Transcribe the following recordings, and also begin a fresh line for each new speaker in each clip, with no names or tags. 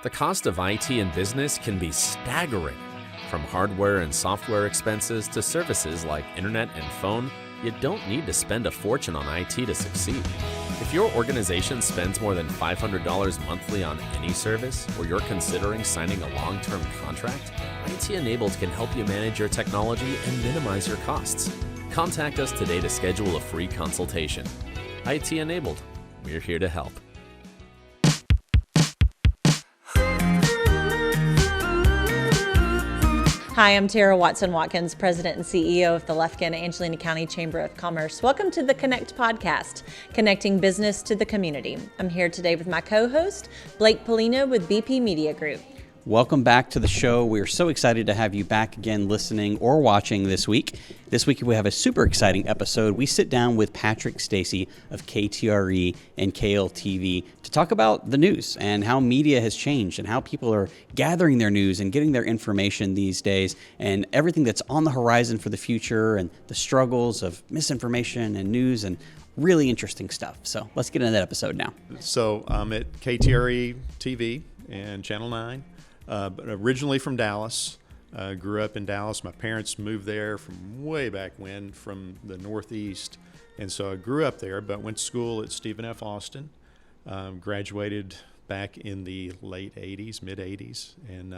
The cost of IT in business can be staggering. From hardware and software expenses to services like internet and phone, you don't need to spend a fortune on IT to succeed. If your organization spends more than $500 monthly on any service, or you're considering signing a long-term contract, IT Enabled can help you manage your technology and minimize your costs. Contact us today to schedule a free consultation. IT Enabled, we're here to help.
Hi, I'm Tara Watson-Watkins, President and CEO of the Lufkin Angelina County Chamber of Commerce. Welcome to the Connect podcast, connecting business to the community. I'm here today with my co-host, Blake Pollino with BP Media Group.
Welcome back to the show. We're so excited to have you back again listening or watching this week. This week we have a super exciting episode. We sit down with Patrick Stacey of KTRE and KLTV to talk about the news and how media has changed and how people are gathering their news and getting their information these days and everything that's on the horizon for the future and the struggles of misinformation and news and really interesting stuff. So let's get into that episode now.
So I'm at KTRE TV and Channel 9. But originally from Dallas, grew up in Dallas. My parents moved there from way back when, from the Northeast. And so I grew up there, but went to school at Stephen F. Austin, graduated back in the late 80s, mid 80s, and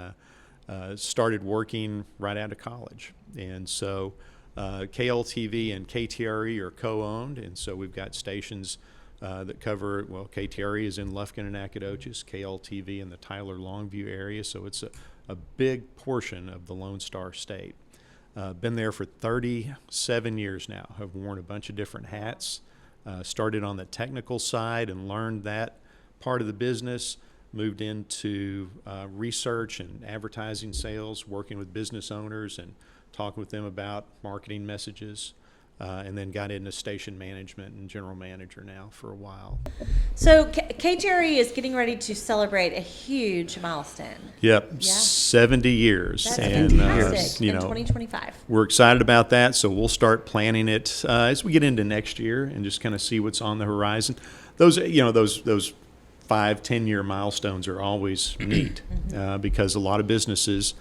started working right out of college. And so KLTV and KTRE are co-owned, and so we've got stations that cover, well, KTRE is in Lufkin and Nacogdoches, KLTV in the Tyler Longview area, so it's a big portion of the Lone Star State. Been there for 37 years now. I've worn a bunch of different hats. Started on the technical side and learned that part of the business, moved into research and advertising sales, working with business owners and talking with them about marketing messages. And then got into station management and general manager now for a while.
So KTRE is getting ready to celebrate a huge milestone.
Yep,
Yeah.
70 years.
That's
and,
fantastic
you
in
know,
2025.
We're excited about that, so we'll start planning it as we get into next year and just kind of see what's on the horizon. Those 5-10 year milestones are always neat because a lot of businesses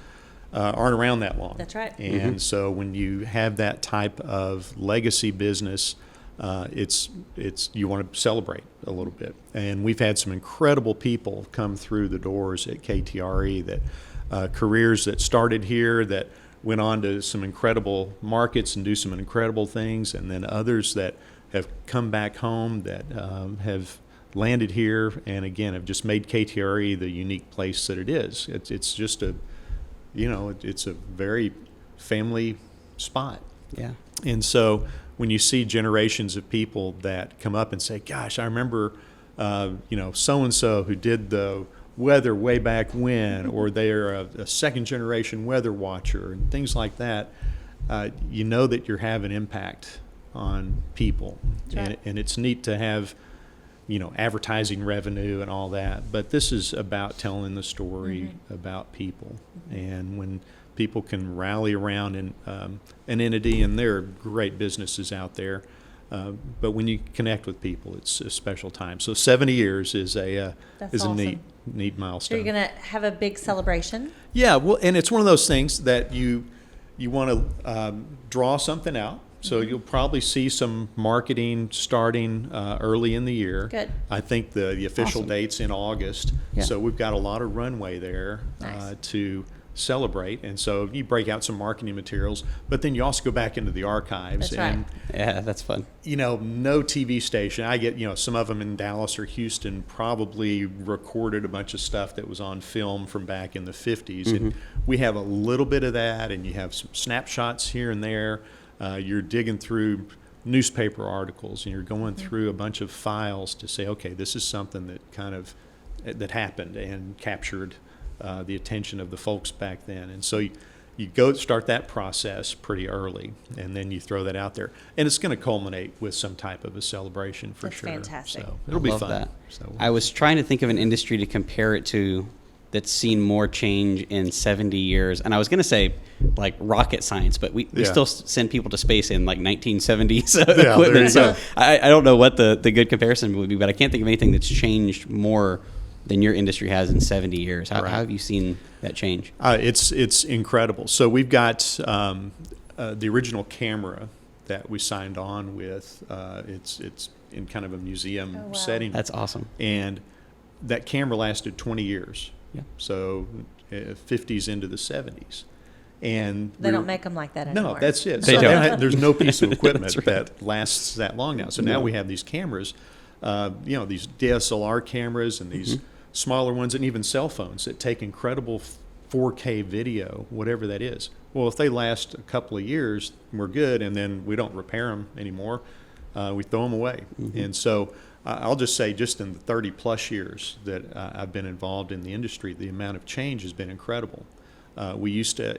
aren't around that long.
That's right.
And so when you have that type of legacy business, it's you want to celebrate a little bit. And we've had some incredible people come through the doors at KTRE that careers that started here that went on to some incredible markets and do some incredible things, and then others that have come back home that have landed here and again have just made KTRE the unique place that it is. It's just it's a very family spot.
Yeah.
And so when you see generations of people that come up and say, gosh, I remember, so-and-so who did the weather way back when, or they're a second generation weather watcher and things like that, you know that you're having impact on people.
Right.
And it's neat to have advertising revenue and all that. But this is about telling the story about people. And when people can rally around an entity, and there are great businesses out there, but when you connect with people, it's a special time. So 70 years is
awesome.
a neat milestone.
So you're going to have a big celebration?
Yeah, well, and it's one of those things that you want to draw something out. So you'll probably see some marketing starting early in the year.
Good.
I think the official date's in August.
Yeah.
So we've got a lot of runway there
Nice.
to celebrate. And so you break out some marketing materials, but then you also go back into the archives.
That's right.
And,
Yeah, that's fun.
no TV station. I get, some of them in Dallas or Houston probably recorded a bunch of stuff that was on film from back in the 50s. And we have a little bit of that, and you have some snapshots here and there. You're digging through newspaper articles and you're going through a bunch of files to say, okay, this is something that happened and captured the attention of the folks back then. And so you go start that process pretty early, and then you throw that out there, and it's going to culminate with some type of a celebration for
That's
sure.
fantastic.
So it'll be
Love
fun.
that.
So
I was trying to think of an industry to compare it to that's seen more change in 70 years. And I was going to say like rocket science, but we still send people to space in like 1970s equipment. So I don't know what the good comparison would be, but I can't think of anything that's changed more than your industry has in 70 years. How
Right.
have you seen that change?
It's incredible. So we've got the original camera that we signed on with. It's in kind of a museum
Oh, wow.
setting.
That's awesome.
And that camera lasted 20 years.
Yeah.
So 50s into the 70s. And
They
we
don't
were-
make them like that anymore.
No, that's it.
They
So
don't.
there's no piece of equipment
That's right.
that lasts that long now. So now we have these cameras, these DSLR cameras and these smaller ones, and even cell phones that take incredible 4K video, whatever that is. Well, if they last a couple of years, we're good, and then we don't repair them anymore. We throw them away. And so I'll just say, just in the 30 plus years that I've been involved in the industry, the amount of change has been incredible. We used to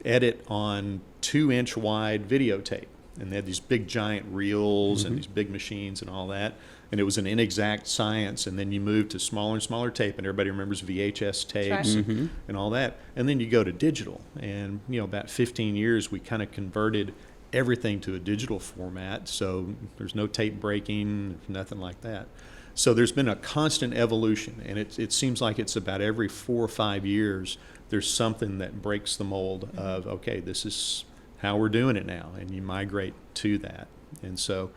edit on 2-inch wide videotape, and they had these big giant reels and these big machines and all that, and it was an inexact science. And then you move to smaller and smaller tape, and everybody remembers VHS tapes and all that, and then you go to digital. And about 15 years we kind of converted everything to a digital format, so there's no tape breaking, nothing like that. So there's been a constant evolution, and it seems like it's about every 4 or 5 years there's something that breaks the mold of, okay, this is how we're doing it now, and you migrate to that. And so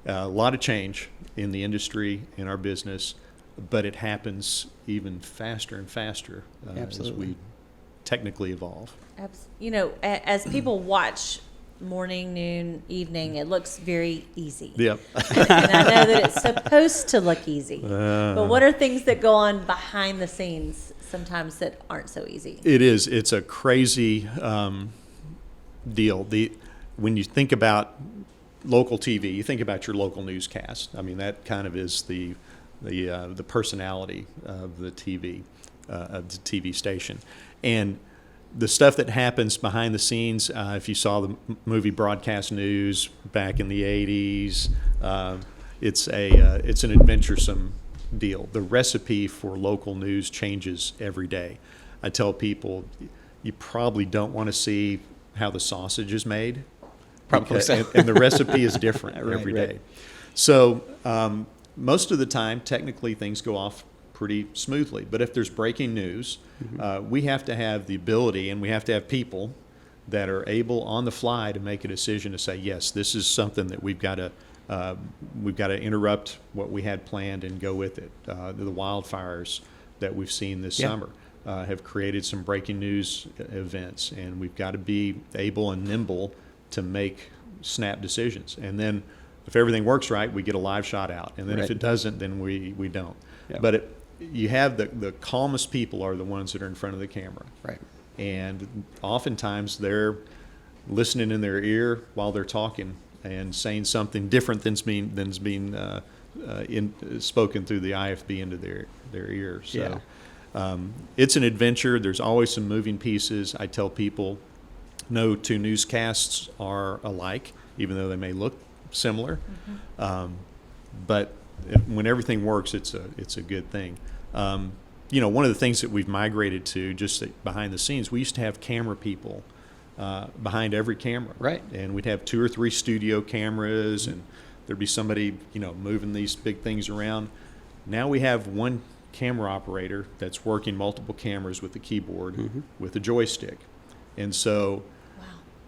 a lot of change in the industry, in our business, but it happens even faster and faster as
Absolutely.
we technically evolve.
As people watch morning, noon, evening, it looks very easy.
Yep.
And I know that it's supposed to look easy. But what are things that go on behind the scenes sometimes that aren't so easy?
It is. It's a crazy deal. When you think about local TV, you think about your local newscast. I mean, that kind of is the personality of the TV station, and the stuff that happens behind the scenes. If you saw the movie Broadcast News back in the 80s, it's an adventuresome deal. The recipe for local news changes every day. I tell people, you probably don't want to see how the sausage is made.
Probably so.
And the recipe is different
Right,
every
right.
day. So most of the time, technically, things go off pretty smoothly. But if there's breaking news, we have to have the ability, and we have to have people that are able on the fly to make a decision to say, yes, this is something that we've got to interrupt what we had planned and go with it. The wildfires that we've seen this summer have created some breaking news events, and we've got to be able and nimble to make snap decisions. And then if everything works right, we get a live shot out. And then if
Right.
it doesn't, then we don't.
Yeah.
But you have the calmest people are the ones that are in front of the camera.
Right.
And oftentimes they're listening in their ear while they're talking and saying something different than's being spoken through the IFB into their ear. So it's an adventure. There's always some moving pieces. I tell people no two newscasts are alike, even though they may look similar. But when everything works, it's a good thing. One of the things that we've migrated to, just behind the scenes, we used to have camera people behind every camera.
Right.
And we'd have 2 or 3 studio cameras, and there'd be somebody, moving these big things around. Now we have one camera operator that's working multiple cameras with a keyboard with a joystick. And so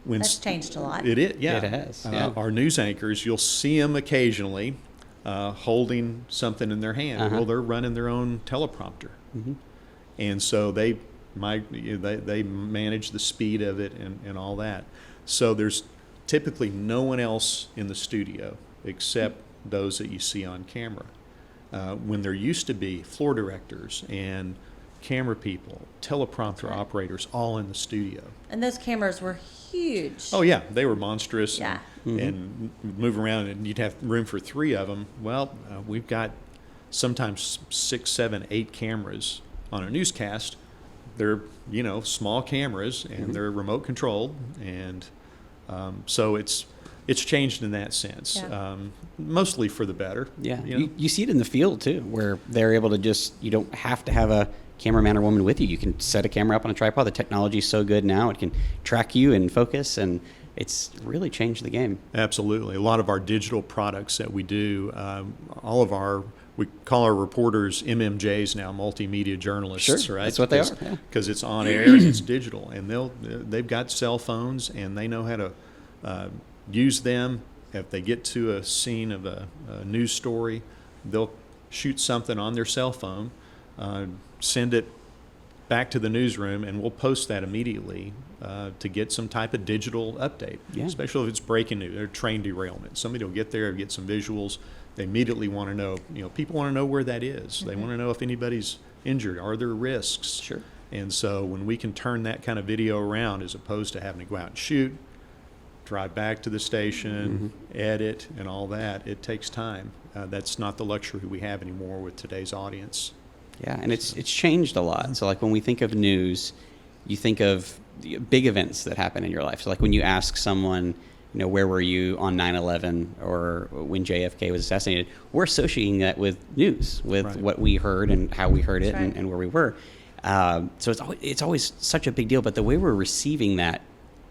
That's changed a lot.
it is, yeah.
It has, yeah.
Our news anchors, you'll see them occasionally holding something in their hand. Well, they're running their own teleprompter. And so they manage the speed of it and all that. So there's typically no one else in the studio except those that you see on camera. When there used to be floor directors and camera people, teleprompter operators all in the studio.
And those cameras were huge.
Oh yeah, they were monstrous.
Yeah.
And move around, and you'd have room for 3 of them. Well, we've got sometimes 6, 7, 8 cameras on a newscast. They're small cameras, and they're remote controlled, and so it's changed in that sense.
Yeah.
Mostly for the better.
Yeah, you see it in the field too, where they're able to you don't have to have a cameraman or woman with you. You can set a camera up on a tripod. The technology is so good now; it can track you and focus, and it's really changed the game.
Absolutely. A lot of our digital products that we do, all of our we call our reporters MMJs now, multimedia journalists,
Sure,
right?
that's what they are. Yeah.
Because it's on air and it's digital, and they've got cell phones and they know how to use them. If they get to a scene of a news story, they'll shoot something on their cell phone, send it back to the newsroom, and we'll post that immediately to get some type of digital update, especially if it's breaking news or train derailment. Somebody will get there, get some visuals. They immediately want to know, people want to know where that is. Mm-hmm. They want to know if anybody's injured. Are there risks?
Sure.
And so when we can turn that kind of video around, as opposed to having to go out and shoot, drive back to the station, edit, and all that, it takes time. That's not the luxury we have anymore with today's audience.
Yeah, and it's changed a lot. So like when we think of news, you think of the big events that happen in your life. So like when you ask someone, where were you on 9/11 or when JFK was assassinated, we're associating that with news, with what we heard and how we heard it and where we were. So it's always such a big deal, but the way we're receiving that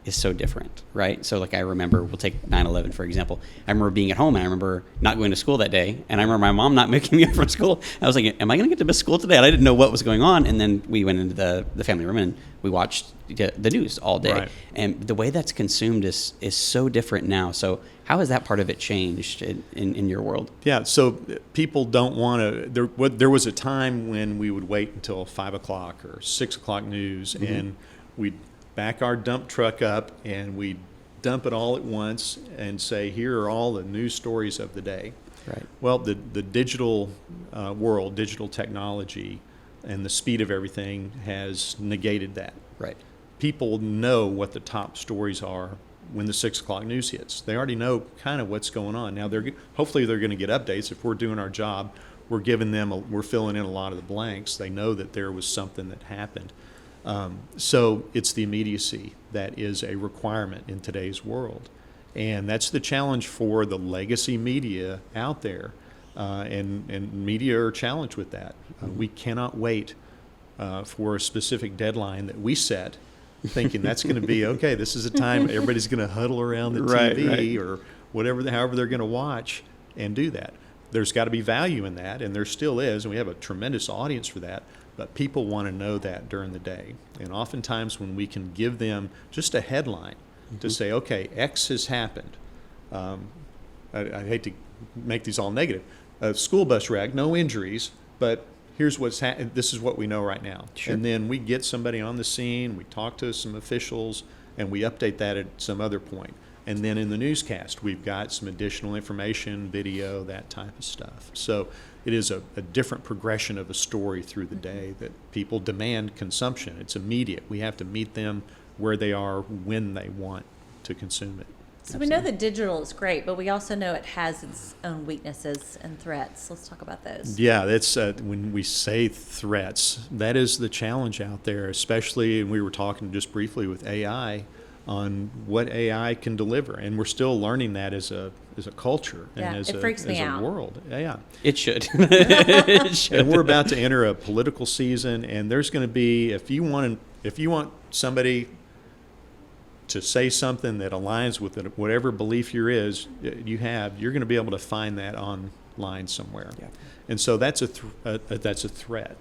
is so different, right? So like I remember, we'll take 9/11 for example. I remember being at home and I remember not going to school that day, and I remember my mom not making me up from school. I was like, am I going to get to miss school today? And I didn't know what was going on, and then we went into the family room and we watched the news all day. Right. And the way that's consumed is so different now. So how has that part of it changed in your world?
Yeah, so people don't want to, there was a time when we would wait until 5 o'clock or 6 o'clock news, and we'd back our dump truck up and we dump it all at once and say, here are all the news stories of the day.
Right.
Well, the digital world, digital technology, and the speed of everything has negated that.
Right.
People know what the top stories are when the 6 o'clock news hits. They already know kind of what's going on. Now, hopefully they're going to get updates. If we're doing our job, we're giving them, we're filling in a lot of the blanks. They know that there was something that happened. So it's the immediacy that is a requirement in today's world. And that's the challenge for the legacy media out there. And media are challenged with that. We cannot wait for a specific deadline that we set, thinking that's going to be, okay, this is a time everybody's going to huddle around the TV or whatever, however they're going to watch and do that. There's got to be value in that, and there still is, and we have a tremendous audience for that. But people want to know that during the day. And oftentimes when we can give them just a headline to say, okay, X has happened. I hate to make these all negative. A school bus wreck, no injuries, but here's what's happened. This is what we know right now. Sure. And then we get somebody on the scene, we talk to some officials, and we update that at some other point. And then in the newscast, we've got some additional information, video, that type of stuff. So it is a different progression of a story through the day that people demand consumption. It's immediate. We have to meet them where they are when they want to consume it.
So we know that digital is great, but we also know it has its own weaknesses and threats. Let's talk about those.
Yeah, that's when we say threats, that is the challenge out there, especially, and we were talking just briefly with AI on what AI can deliver, and we're still learning that as a culture and as a world. Yeah,
it should. It should.
And we're about to enter a political season, and there's going to be, if you want somebody to say something that aligns with whatever belief you have, you're going to be able to find that online somewhere. Yeah. And so that's a threat.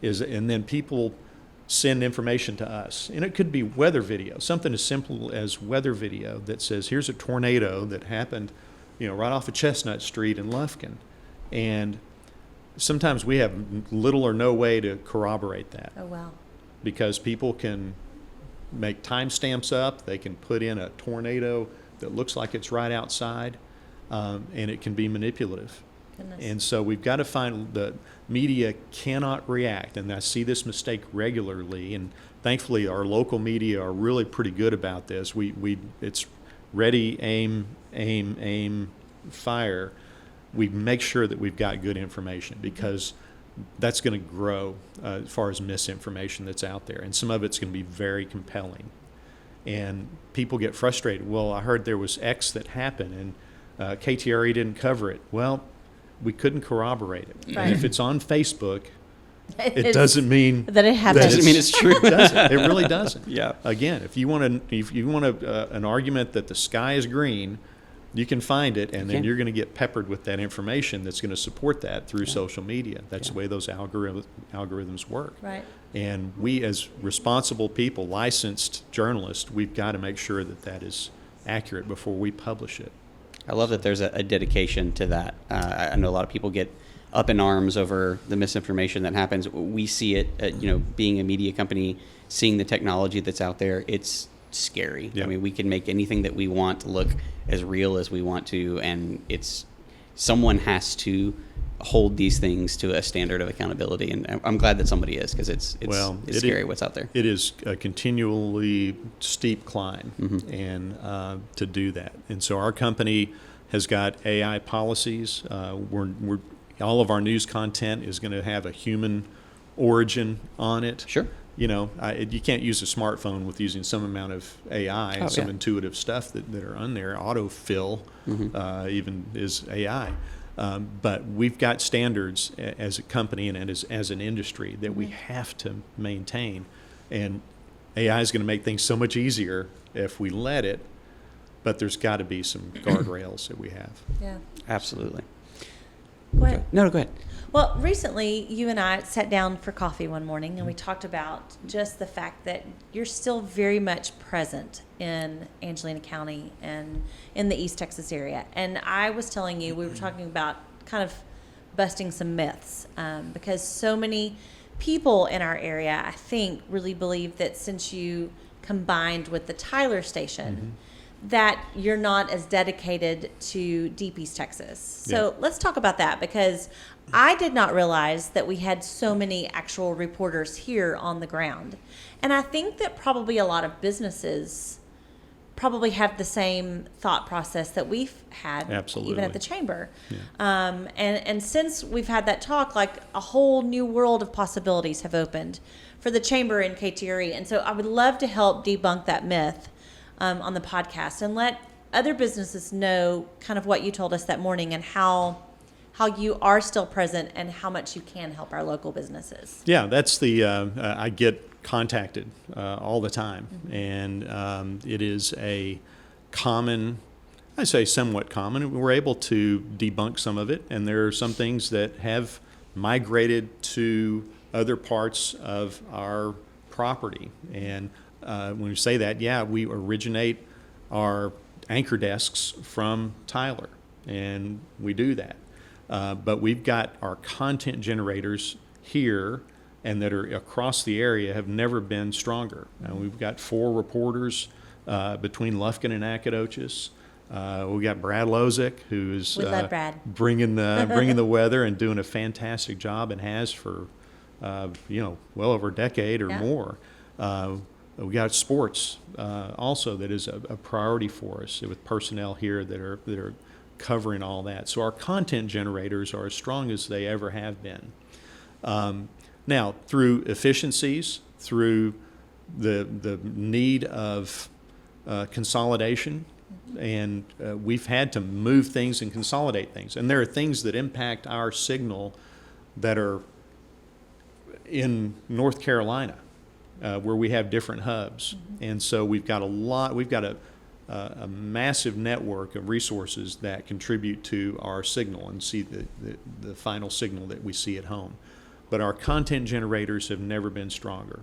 And then people send information to us, and it could be weather video, something as simple as weather video that says, here's a tornado that happened, right off of Chestnut Street in Lufkin. And sometimes we have little or no way to corroborate that.
Oh, wow.
Because people can make timestamps up, they can put in a tornado that looks like it's right outside, and it can be manipulative. Goodness. And so we've got to find, the media cannot react, and I see this mistake regularly, and thankfully our local media are really pretty good about this. It's ready, aim, fire. We make sure that we've got good information, because that's going to grow as far as misinformation that's out there, and some of it's going to be very compelling. And people get frustrated. Well, I heard there was X that happened, and KTRE didn't cover it. Well, we couldn't corroborate it. Right. And if it's on Facebook, it doesn't mean
that it happened.
Doesn't mean it's true.
It doesn't. It really doesn't.
Yeah.
Again, if you want an argument that the sky is green, You can find it, and then
can.
you're going to get peppered with that information that's going to support that through social media. That's
Yeah.
the way those algorithms work.
Right.
And we, as responsible people, licensed journalists, we've got to make sure that that is accurate before we publish it.
I love that there's a dedication to that. I know a lot of people get up in arms over the misinformation that happens. We see it, being a media company, seeing the technology that's out there, it's scary.
Yeah.
I mean, we can make anything that we want to look as real as we want to, and someone has to hold these things to a standard of accountability, and I'm glad that somebody is, because it's scary what's out there.
It is a continually steep climb,
Mm-hmm.
and to do that. And so our company has got AI policies. We're all of our news content is going to have a human origin on it.
Sure.
You can't use a smartphone with using some amount of AI and some
yeah.
intuitive stuff that are on there. Autofill even is AI. But we've got standards as a company and as an industry that we have to maintain. And AI is going to make things so much easier if we let it, but there's got to be some guardrails that we have.
Yeah.
Absolutely.
Go ahead.
No, go ahead.
Well, recently you and I sat down for coffee one morning and we talked about just the fact that you're still very much present in Angelina County and in the East Texas area. And I was telling you, we were talking about kind of busting some myths, because so many people in our area, I think, really believe that since you combined with the Tyler station, that you're not as dedicated to Deep East Texas. So let's talk about that, because I did not realize that we had so many actual reporters here on the ground. And I think that probably a lot of businesses probably have the same thought process that we've had.
Absolutely.
Even at the chamber.
Yeah.
And since we've had that talk, like a whole new world of possibilities have opened for the chamber and KTRE. And so I would love to help debunk that myth on the podcast and let other businesses know kind of what you told us that morning and how you are still present and how much you can help our local businesses.
Yeah, that's I get contacted all the time, and it is a common, I say somewhat common. We're able to debunk some of it, and there are some things that have migrated to other parts of our property. And when we say that, we originate our anchor desks from Tyler, and we do that. But we've got our content generators here and that are across the area have never been stronger. We've got 4 reporters between Lufkin and Nacogdoches. We've got Brad Lozick, who's bringing the weather and doing a fantastic job, and has for well over a decade or more. We got sports also that is a priority for us with personnel here that are covering all that. So our content generators are as strong as they ever have been. Now, through efficiencies, through the need of consolidation, and we've had to move things and consolidate things. And there are things that impact our signal that are in North Carolina, where we have different hubs. And so we've got a massive network of resources that contribute to our signal and see the final signal that we see at home. But our content generators have never been stronger.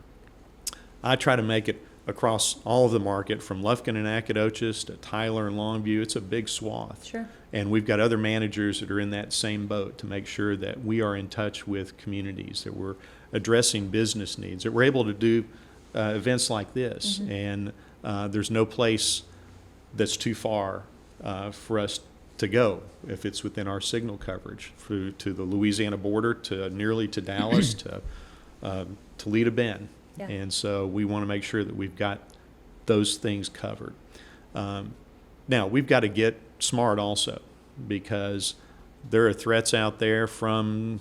I try to make it across all of the market, from Lufkin and Nacogdoches to Tyler and Longview. It's a big swath.
Sure.
And we've got other managers that are in that same boat to make sure that we are in touch with communities, that we're addressing business needs, that we're able to do events like this. And there's no place that's too far for us to go if it's within our signal coverage, to the Louisiana border, to nearly to Dallas, to Toledo Bend.
Yeah.
And so we want to make sure that we've got those things covered. Now, we've got to get smart also, because there are threats out there from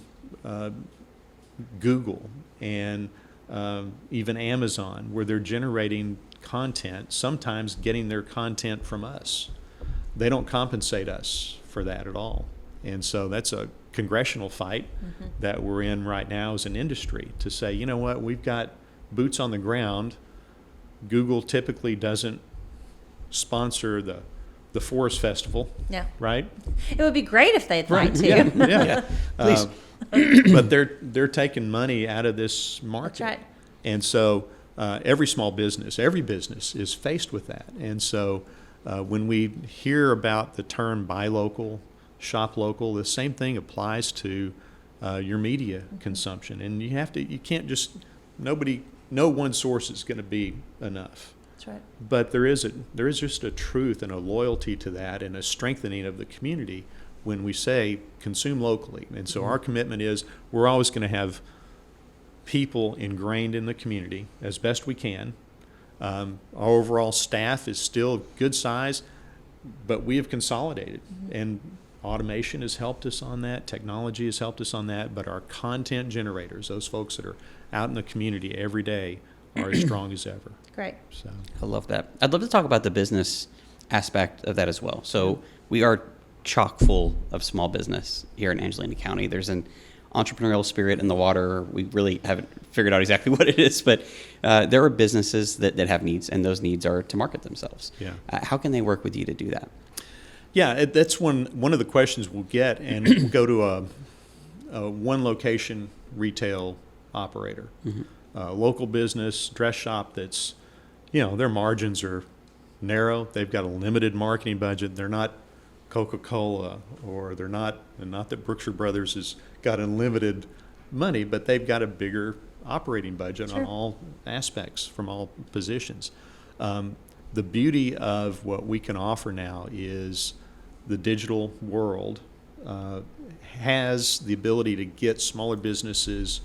Google and even Amazon, where they're generating content, sometimes getting their content from us. They don't compensate us for that at all. And so that's a congressional fight that we're in right now as an industry, to say, you know what, we've got boots on the ground. Google typically doesn't sponsor the the Forest Festival.
Yeah.
Right?
It would be great if they'd like to.
Yeah.
Please.
But they're taking money out of this market.
That's right.
And so every small business, every business is faced with that. And so when we hear about the term buy local, shop local, the same thing applies to your media consumption. And you can't just, no one source is going to be enough.
That's right.
But there is just a truth and a loyalty to that and a strengthening of the community when we say consume locally. And so our commitment is we're always going to have people ingrained in the community as best we can. Our overall staff is still good size, but we have consolidated. And automation has helped us on that. Technology has helped us on that. But our content generators, those folks that are out in the community every day, are as strong as ever.
Great.
So
I love that. I'd love to talk about the business aspect of that as well. So we are chock full of small business here in Angelina County. There's an entrepreneurial spirit in the water. We really haven't figured out exactly what it is, but there are businesses that have needs, and those needs are to market themselves.
Yeah.
How can they work with you to do that?
yeah, that's one of the questions we'll get, and we'll go to a one location retail operator, local business, dress shop that's, their margins are narrow. They've got a limited marketing budget. They're not Coca-Cola, or they're not, and not that Brookshire Brothers has got unlimited money, but they've got a bigger operating budget on all aspects from all positions. The beauty of what we can offer now is the digital world has the ability to get smaller businesses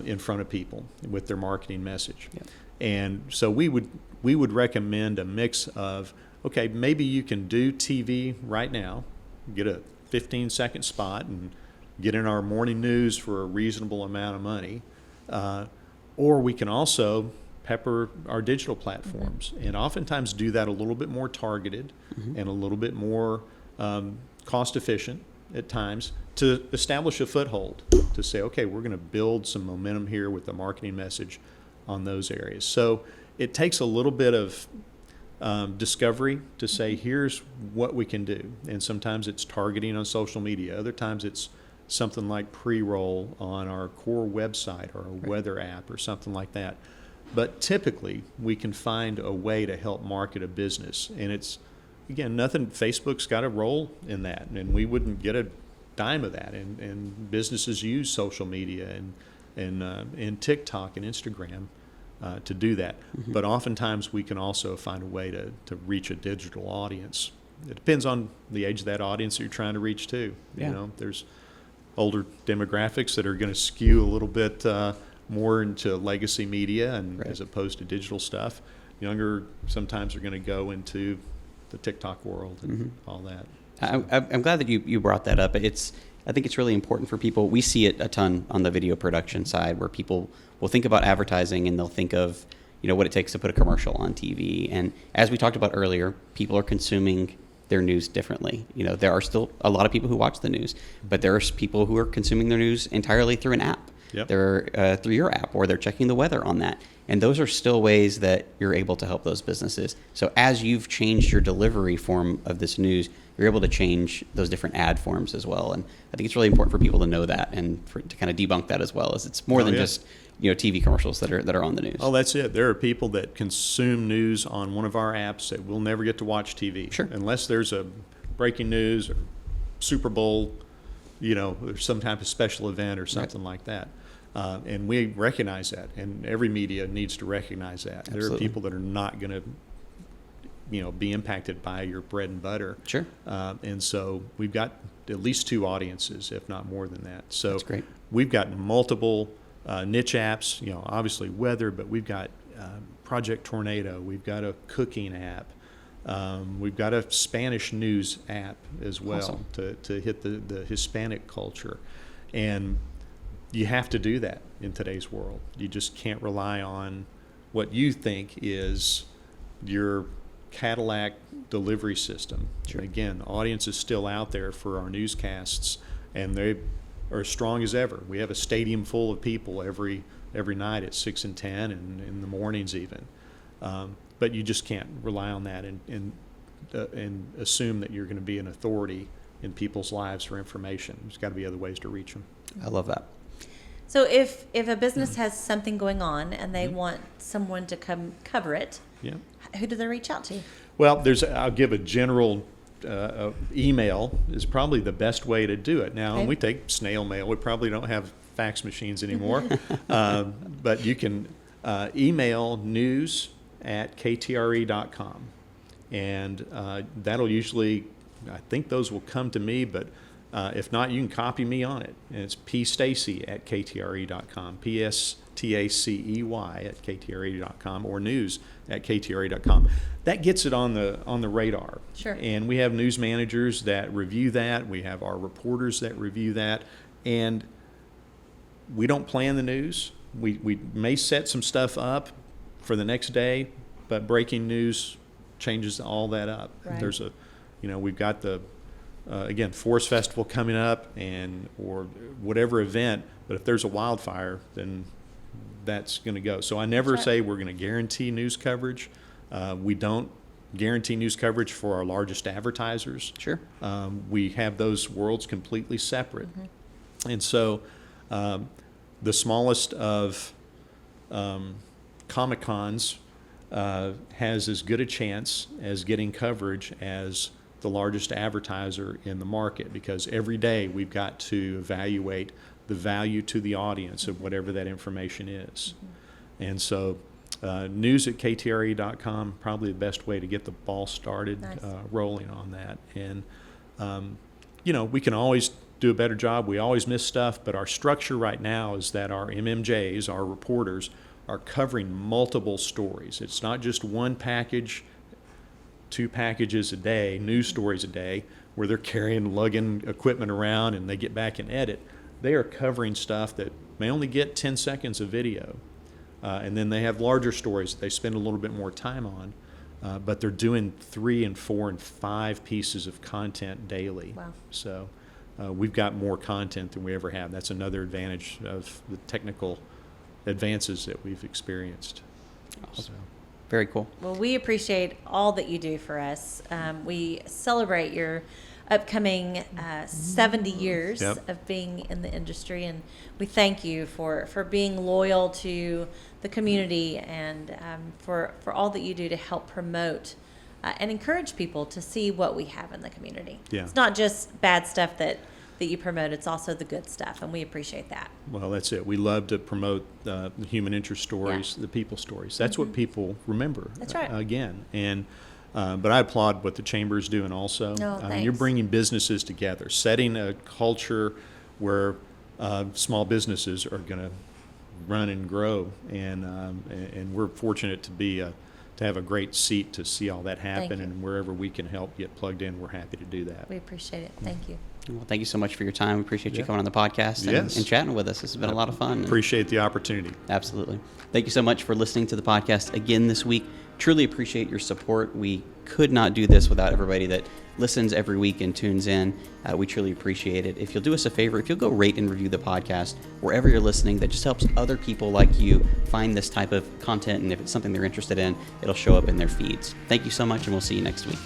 in front of people with their marketing message.
Yeah.
And so we would recommend a mix of, okay, maybe you can do TV right now, get a 15-second spot and get in our morning news for a reasonable amount of money. Or we can also pepper our digital platforms and oftentimes do that a little bit more targeted and a little bit more cost efficient at times to establish a foothold, to say, okay, we're going to build some momentum here with the marketing message on those areas. So it takes a little bit of discovery to say, here's what we can do. And sometimes it's targeting on social media. Other times it's something like pre-roll on our core website or a weather app or something like that. But typically we can find a way to help market a business. And it's, again, Facebook's got a role in that, and we wouldn't get a dime of that. And businesses use social media and TikTok and Instagram to do that. But oftentimes we can also find a way to reach a digital audience. It depends on the age of that audience that you're trying to reach too. There's older demographics that are going to skew a little bit more into legacy media and as opposed to digital stuff. Younger sometimes are going to go into the TikTok world and all that.
I'm glad that you brought that up. I think it's really important for people. We see it a ton on the video production side, where people will think about advertising and they'll think of, what it takes to put a commercial on TV. And as we talked about earlier, people are consuming their news differently. There are still a lot of people who watch the news, but there's people who are consuming their news entirely through an app.
Yep.
They're through your app, or they're checking the weather on that. And those are still ways that you're able to help those businesses. So as you've changed your delivery form of this news, you're able to change those different ad forms as well. And I think it's really important for people to know that and to kind of debunk that as well, as it's more than just TV commercials that are on the news.
Oh, that's it. There are people that consume news on one of our apps that will never get to watch TV.
Sure.
Unless there's a breaking news or Super Bowl, or some type of special event or something like that. And we recognize that, and every media needs to recognize that.
Absolutely.
There are people that are not going to, be impacted by your bread and butter.
Sure.
And so we've got at least two audiences, if not more than that. So
That's great.
We've got multiple niche apps, obviously weather, but we've got Project Tornado. We've got a cooking app. We've got a Spanish news app as well.
Awesome.
to hit the Hispanic culture. And you have to do that in today's world. You just can't rely on what you think is your Cadillac delivery system.
Sure.
Again, the audience is still out there for our newscasts, and they are as strong as ever. We have a stadium full of people every night at 6 and 10 and in the mornings even. But you just can't rely on that. And and assume that you're going to be an authority in people's lives for information. There's got to be other ways to reach them.
I love that.
So if a business has something going on and they want someone to come cover it,
Yeah.
who do they reach out to?
Well, I'll give a general email is probably the best way to do it. Now,
Okay.
we take snail mail. We probably don't have fax machines anymore. But you can email news@ktre.com. And that'll usually, I think those will come to me, but if not, you can copy me on it. And it's pstacey@ktre.com, pstacey@ktre.com, or news@ktre.com. That gets it on the radar.
Sure.
And we have news managers that review that. We have our reporters that review that. And we don't plan the news. We may set some stuff up for the next day, but breaking news changes all that up.
Right.
There's we've got the again, Forest Festival coming up or whatever event, but if there's a wildfire, then that's going to go. So I never say we're going to guarantee news coverage. We don't guarantee news coverage for our largest advertisers.
Sure.
We have those worlds completely separate. Mm-hmm. And so the smallest of Comic-Cons has as good a chance as getting coverage as the largest advertiser in the market, because every day we've got to evaluate the value to the audience of whatever that information is. Mm-hmm. And so news@ktre.com, probably the best way to get the ball started.
Nice.
Rolling on that. And, we can always do a better job. We always miss stuff, but our structure right now is that our MMJs, our reporters, are covering multiple stories. It's not just one package, 2 packages a day, news stories a day, where they're lugging equipment around and they get back and edit. They are covering stuff that may only get 10 seconds of video. And then they have larger stories that they spend a little bit more time on. But they're doing 3 and 4 and 5 pieces of content daily.
Wow.
So we've got more content than we ever have. That's another advantage of the technical advances that we've experienced.
Awesome.
So.
Very cool.
Well, we appreciate all that you do for us. We celebrate your upcoming 70 years
Yep.
of being in the industry, and we thank you for being loyal to the community and for all that you do to help promote and encourage people to see what we have in the community.
Yeah.
It's not just bad stuff that you promote, it's also the good stuff, and we appreciate that.
Well, that's it. We love to promote the human interest stories, the people stories. That's what people remember.
That's right.
Again, and but I applaud what the chamber is doing also.
Oh,
You're
thanks.
bringing businesses together, setting a culture where small businesses are going to run and grow, and we're fortunate to have a great seat to see all that happen,
you.
and wherever we can help get plugged in, we're happy to do that.
We appreciate it. Thank you.
Well, thank you so much for your time. We appreciate you
Yeah.
coming on the podcast and,
Yes.
and chatting with us. This has been a lot of fun.
Appreciate the opportunity.
Absolutely. Thank you so much for listening to the podcast again this week. Truly appreciate your support. We could not do this without everybody that listens every week and tunes in. We truly appreciate it. If you'll do us a favor, if you'll go rate and review the podcast wherever you're listening, that just helps other people like you find this type of content. And if it's something they're interested in, it'll show up in their feeds. Thank you so much, and we'll see you next week.